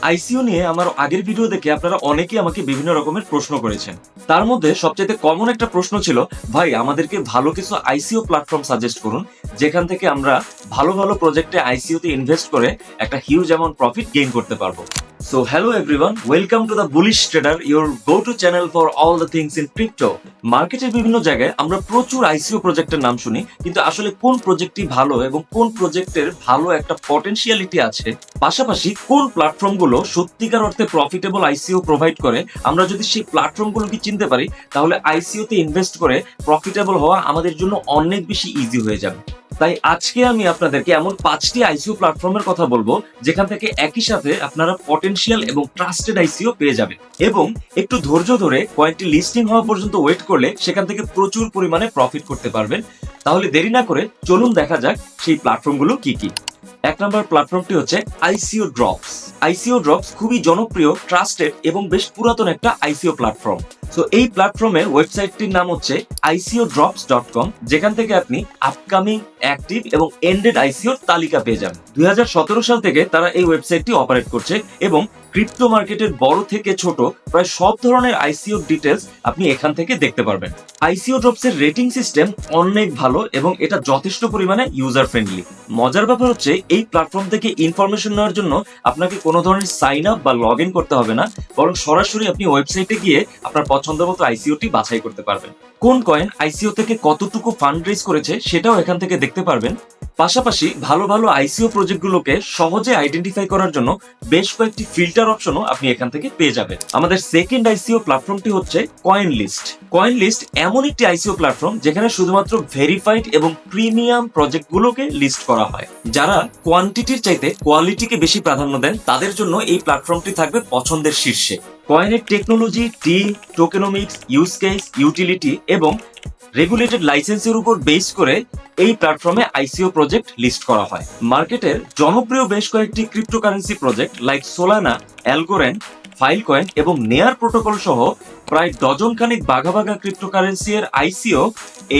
আইসিও নিয়ে আমার আগের ভিডিও দেখে আপনারা অনেকেই আমাকে বিভিন্ন রকমের প্রশ্ন করেছেন। তার মধ্যে সবচেয়ে কমন একটা প্রশ্ন ছিল, ভাই আমাদেরকে ভালো কিছু আইসিও প্ল্যাটফর্ম সাজেস্ট করুন যেখান থেকে আমরা ভালো ভালো প্রজেক্টে আইসিওতে ইনভেস্ট করে একটা হিউজ অ্যামাউন্ট প্রফিট গেইন করতে পারবো। So hello everyone, welcome to the Bullish Trader, your go-to channel for all the things in crypto. মার্কেটের বিভিন্ন জায়গায় আমরা প্রচুর আইসিও প্রজেক্টের নাম শুনি, কিন্তু আসলে কোন প্রজেক্টটি ভালো এবং কোন প্রজেক্টের ভালো একটা পটেনশিয়ালিটি আছে, পাশাপাশি কোন প্ল্যাটফর্মগুলো সত্যিকার অর্থে প্রফিটেবল আইসিও প্রোভাইড করে, আমরা যদি সেই প্ল্যাটফর্মগুলোকে চিনতে পারি তাহলে আইসিওতে ইনভেস্ট করে প্রফিটেবল হওয়া আমাদের জন্য অনেক বেশি ইজি হয়ে যাবে। তাই আজকে আমি আপনাদেরকে এমন 5টি আইসিও প্ল্যাটফর্মের কথা বলবো যেখান থেকে একই সাথে আপনারা পটেনশিয়াল এবং ট্রাস্টেড আইসিও পেয়ে যাবেন, এবং একটু ধৈর্য ধরে কয়েকটি লিস্টিং হওয়া পর্যন্ত ওয়েট করলে সেখান থেকে প্রচুর পরিমাণে প্রফিট করতে পারবেন। তাহলে দেরি না করে চলুন দেখা যাক সেই প্ল্যাটফর্মগুলো কি কি। এক নম্বর প্ল্যাটফর্মটি হচ্ছে আইসিও ড্রপস। আইসিও ড্রপস খুবই জনপ্রিয়, ট্রাস্টেড এবং বেশ পুরাতন একটা আইসিও প্ল্যাটফর্ম। সো এই প্ল্যাটফর্মের ওয়েবসাইটটির নাম হচ্ছে ICOdrops.com, যেখান থেকে আপনি আপকামিং, অ্যাক্টিভ এবং এন্ডেড আইসিওর তালিকা পেয়ে যাবেন। 2017 সাল থেকে তারা এই ওয়েবসাইটটি অপারেট করছে এবং ক্রিপ্টো মার্কেটের বড় থেকে ছোট প্রায় সব ধরনের আইসিও ডিটেলস আপনি এখান থেকে দেখতে পারবেন। আইসিও ড্রপস এর রেটিং সিস্টেম অনেক ভালো এবং এটা যথেষ্ট পরিমাণে ইউজার ফ্রেন্ডলি। মজার ব্যাপার হচ্ছে এই প্ল্যাটফর্ম থেকে ইনফরমেশন নেওয়ার জন্য আপনাকে কোনো ধরনের সাইন আপ বা লগ ইন করতে হবে না, বরং সরাসরি আপনি ওয়েবসাইটে গিয়ে আপনার পছন্দ মতো আইসিওটি বাছাই করতে পারবেন। কোন কয়েন আইসিও থেকে কতটুকু ফান্ড রেজ করেছে সেটাও এখান থেকে দেখতে পারবেন। পাশাপাশি ভালো ভালো আইসিও প্রজেক্টগুলোকে সহজে আইডেন্টিফাই করার জন্য বেশ কয়েকটি ফিল্টার অপশনও আপনি এখান থেকে পেয়ে যাবেন। আমাদের সেকেন্ড আইসিও প্ল্যাটফর্মটি হচ্ছে কয়েন লিস্ট। কয়েন লিস্ট এমন একটি আইসিও প্ল্যাটফর্ম যেখানে শুধুমাত্র ভেরিফাইড এবং প্রিমিয়াম প্রজেক্টগুলোকে লিস্ট করা হয়। যারা কোয়ান্টিটির চাইতে কোয়ালিটিকে বেশি প্রাধান্য দেন তাদের জন্য এই প্ল্যাটফর্মটি থাকবে পছন্দের শীর্ষে। কয়েনের technology, team, tokenomics, use case, utility এবং রেগুলেটেড লাইসেন্সের উপর বেস করে এই প্ল্যাটফর্মে আইসিও প্রজেক্ট লিস্ট করা হয়। মার্কেটের জনপ্রিয় বেশ কয়েকটি ক্রিপ্টোকারেন্সি প্রজেক্ট লাইক সোলানা, অ্যালগোরেন্ড, ফাইলকয়েন এবং নেয়ার প্রোটোকল সহ প্রায় ডজন খানিক বাঘা বাঘা ক্রিপ্টোকারেন্সি এর আইসিও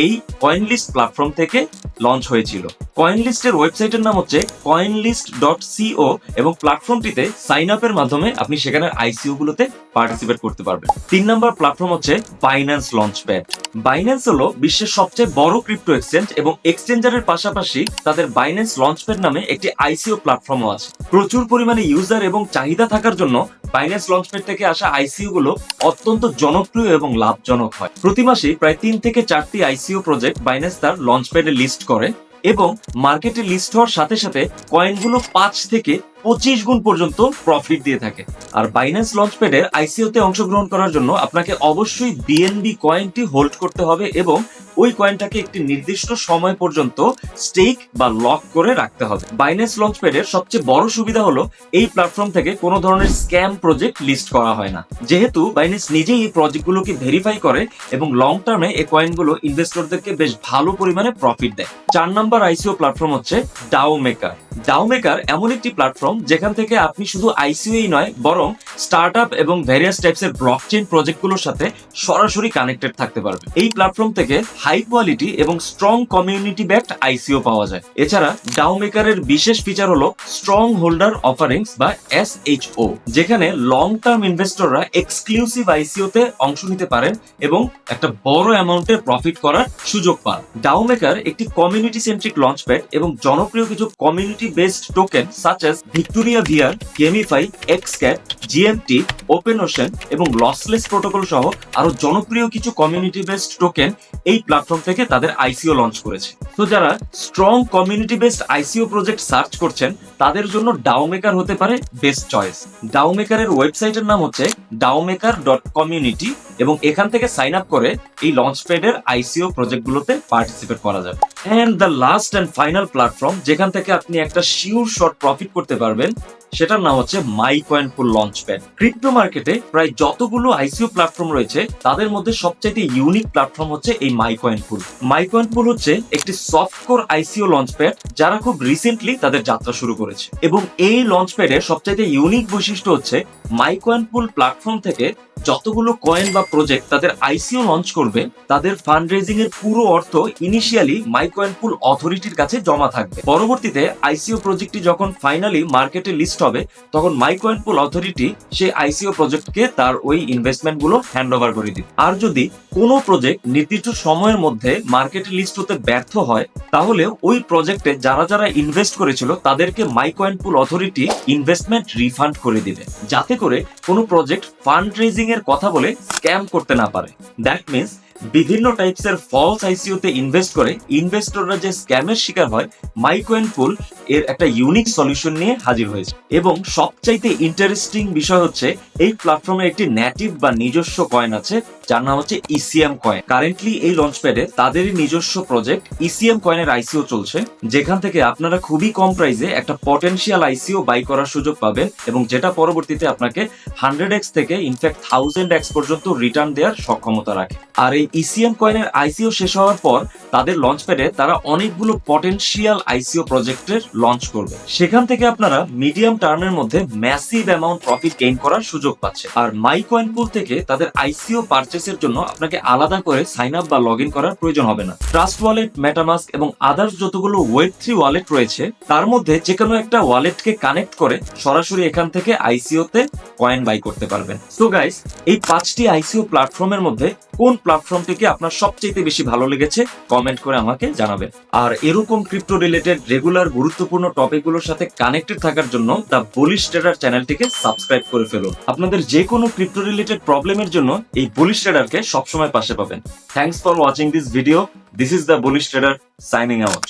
এই কয়েন লিস্ট প্ল্যাটফর্ম থেকে লঞ্চ হয়েছিল। কয়েন লিস্টের ওয়েবসাইটের নাম হচ্ছে coinlist.co এবং প্ল্যাটফর্মটিতে সাইন আপের মাধ্যমে আপনি সেখানে আইসিও গুলোতে পার্টিসিপেট করতে পারবেন। 3 নম্বর প্ল্যাটফর্ম হচ্ছে বাইন্যান্স লঞ্চপ্যাড। বাইন্যান্স হলো বিশ্বের সবচেয়ে বড় ক্রিপ্টো এক্সচেঞ্জ এবং এক্সচেঞ্জারের পাশাপাশি তাদের বাইন্যান্স লঞ্চপ্যাড নামে একটি আইসিও প্ল্যাটফর্মও আছে। প্রচুর পরিমাণে ইউজার এবং চাহিদা থাকার জন্য বাইন্যান্স লঞ্চপ্যাড থেকে আসা আইসিও গুলো অত্যন্ত জনপ্রিয় এবং লাভজনক হয়। প্রতি মাসে প্রায় 3 থেকে 4টি আইসিও প্রজেক্ট বাইন্যান্স তার লঞ্চপ্যাডে লিস্ট করে এবং মার্কেটে লিস্ট হওয়ার সাথে সাথে কয়েনগুলো 5 থেকে 25 গুণ পর্যন্ত প্রফিট দিয়ে থাকে। আর বাইন্যান্স লঞ্চপ্যাডের আইসিওতে অংশগ্রহণ করার জন্য আপনাকে অবশ্যই বিএনবি কয়েনটি হোল্ড করতে হবে এবং ওই কয়েনটাকে একটি নির্দিষ্ট সময় পর্যন্ত স্টেক বা লক করে রাখতে হবে। বাইন্যান্স লঞ্চপ্যাডের সবচেয়ে বড় সুবিধা হলো এই প্ল্যাটফর্ম থেকে কোনো ধরনের স্ক্যাম প্রজেক্ট লিস্ট করা হয় না, যেহেতু বাইন্যান্স নিজেই এই প্রজেক্টগুলোকে ভেরিফাই করে এবং লং টার্মে এই কয়েনগুলো ইনভেস্টরদেরকে বেশ ভালো পরিমাণে প্রফিট দেয়। 4 নম্বর আইসিও প্ল্যাটফর্ম হচ্ছে ডাও মেকার। ডাও মেকার এমন একটি প্ল্যাটফর্ম যেখান থেকে আপনি শুধু আইসিওই নয় বরং স্টার্টআপ এবং ভ্যারিয়াস টাইপসের ব্লকচেইন প্রজেক্টগুলোর সাথে সরাসরি কানেক্টেড থাকতে পারবেন। এই প্ল্যাটফর্ম থেকে হাই কোয়ালিটি এবং স্ট্রং কমিউনিটি ব্যাকড আইসিও পাওয়া যায়। এছাড়া ডাও মেকারের বিশেষ ফিচার হলো স্ট্রং হোল্ডার অফারিংস বা SHO, যেখানে লং টার্ম ইনভেস্টররা এক্সক্লুসিভ আইসিওতে অংশ নিতে পারেন এবং একটা বড় অ্যামাউন্টের প্রফিট করার সুযোগ পান। ডাও মেকার একটি কমিউনিটি সেন্ট্রিক লঞ্চপ্যাড এবং জনপ্রিয় কিছু community based token such as Victoria VR, Gamify, XCAT, GMT, Open Ocean এবং লসলেস প্রোটোকল সহ আরো জনপ্রিয় কিছু কমিউনিটি বেসড টোকেন এই প্ল্যাটফর্ম থেকে তাদের আইসিও লঞ্চ করেছে। তো যারা strong community based ICO project search করছেন তাদের জন্য ডাও মেকার হতে পারে বেস্ট চয়েস। ডাও মেকারের ওয়েবসাইটের নাম হচ্ছে daomaker.community এবং এখান থেকে সাইন আপ করে এই লঞ্চপ্যাডের আইসিও প্রজেক্টগুলোতে পার্টিসিপেট করা যাবে। And the last and final platform যেখান থেকে আপনি একটা শিওর শর্ট প্রফিট করতে পারবেন সেটার নাম হচ্ছে মাইকয়েনপুল লঞ্চপ্যাড। ক্রিপ্টো মার্কেটে প্রায় যতগুলো আইসিও প্ল্যাটফর্ম রয়েছে তাদের মধ্যে সবচেয়ে ইউনিক প্ল্যাটফর্ম হচ্ছে এই মাইকয়েনপুল। মাইকয়েনপুল হচ্ছে একটি সফটকোর আইসিও লঞ্চপ্যাড যারা খুব রিসেন্টলি তাদের যাত্রা শুরু করেছে এবং এই লঞ্চপ্যাডের সবচেয়ে ইউনিক বৈশিষ্ট্য হচ্ছে মাইকয়েনপুল প্ল্যাটফর্ম থেকে যতগুলো কয়েন বা প্রজেক্ট তাদের আইসিও লঞ্চ করবে তাদের ফান্ড রেজিং এর পুরো অর্থ ইনিশিয়ালি মাইকয়েনপুল অথরিটির কাছে জমা থাকবে। পরবর্তীতে আইসিও প্রজেক্টটি যখন ফাইনালি মার্কেটে লিস্ট লিস্ট হবে তখন মাইকয়েনপুল অথরিটি সেই আইসিও প্রজেক্টকে তার ওই ইনভেস্টমেন্ট গুলো হ্যান্ড ওভার করে দিবে। আর যদি কোনো প্রজেক্ট নির্দিষ্ট সময়ের মধ্যে মার্কেটে লিস্ট হতে ব্যর্থ হয় তাহলে ওই প্রজেক্টে যারা যারা ইনভেস্ট করেছিল তাদেরকে মাইকয়েনপুল অথরিটি ইনভেস্টমেন্ট রিফান্ড করে দিবে, যাতে করে কোনো প্রজেক্ট ফান্ড রেজিং এর কথা বলে স্ক্যাম করতে না পারে। দ্যাট মিনস বিভিন্ন টাইপসের ফলস আইসিওতে ইনভেস্ট করে ইনভেস্টররা যে স্ক্যামের শিকার হয়, মাইকয়েনপুল এর একটা ইউনিক সলিউশন নিয়ে হাজির হয়েছে। এবং সবচাইতে ইন্টারেস্টিং বিষয় হচ্ছে এই প্ল্যাটফর্মে একটি নেটিভ বা নিজস্ব কয়েন আছে যার নাম হচ্ছে ইসিএম কয়েন। কারেন্টলি এই লঞ্চপ্যাডে তাদেরই নিজস্ব প্রজেক্ট ইসিএম কয়েনের আইসিও চলছে, যেখান থেকে আপনারা খুবই কম প্রাইসে একটা পটেনশিয়াল আইসিও বাই করার সুযোগ পাবেন এবং যেটা পরবর্তীতে আপনাকে 100x থেকে ইনফ্যাক্ট 1000x পর্যন্ত রিটার্ন দেওয়ার সক্ষমতা রাখে। আর এই ইসিএম কয়েনের আইসিও শেষ হওয়ার পর তাদের লঞ্চপ্যাডে তারা অনেকগুলো পটেনশিয়াল আইসিও প্রজেক্টের লঞ্চ করবে, সেখান থেকে আপনারা মিডিয়াম টার্মের মধ্যে ম্যাসিভ অ্যামাউন্ট প্রফিট গেইন করার সুযোগ পাচ্ছে। আর মাইকয়েনপুল থেকে তাদের আইসিও পারচেসের জন্য আপনাকে আলাদা করে সাইন আপ বা লগ ইন করার প্রয়োজন হবে না। ট্রাস্ট ওয়ালেট, মেটামাস্ক এবং আদার্স যতগুলো ওয়েব3 ওয়ালেট রয়েছে তার মধ্যে যে কোনো একটা ওয়ালেটকে কানেক্ট করে সরাসরি এখান থেকে আইসিওতে কয়েন বাই করতে পারবেন। সো গাইস, এই 5টি আইসিও প্ল্যাটফর্মের মধ্যে কোন প্ল্যাটফর্মটিকে আপনার সবচেয়ে বেশি ভালো লেগেছে কমেন্ট করে আমাকে জানাবেন। আর এরকম ক্রিপ্টো রিলেটেড রেগুলার গুরুত্বপূর্ণ টপিকগুলোর সাথে কানেক্টেড থাকার জন্য দ্য বুলিশ ট্রেডার চ্যানেলটিকে সাবস্ক্রাইব করে ফেলুন। আপনাদের যে কোনো ক্রিপ্টো রিলেটেড প্রবলেমের জন্য এই বুলিশ ট্রেডারকে সবসময় পাশে পাবেন। Thanks for watching this video. This is the bullish trader signing out.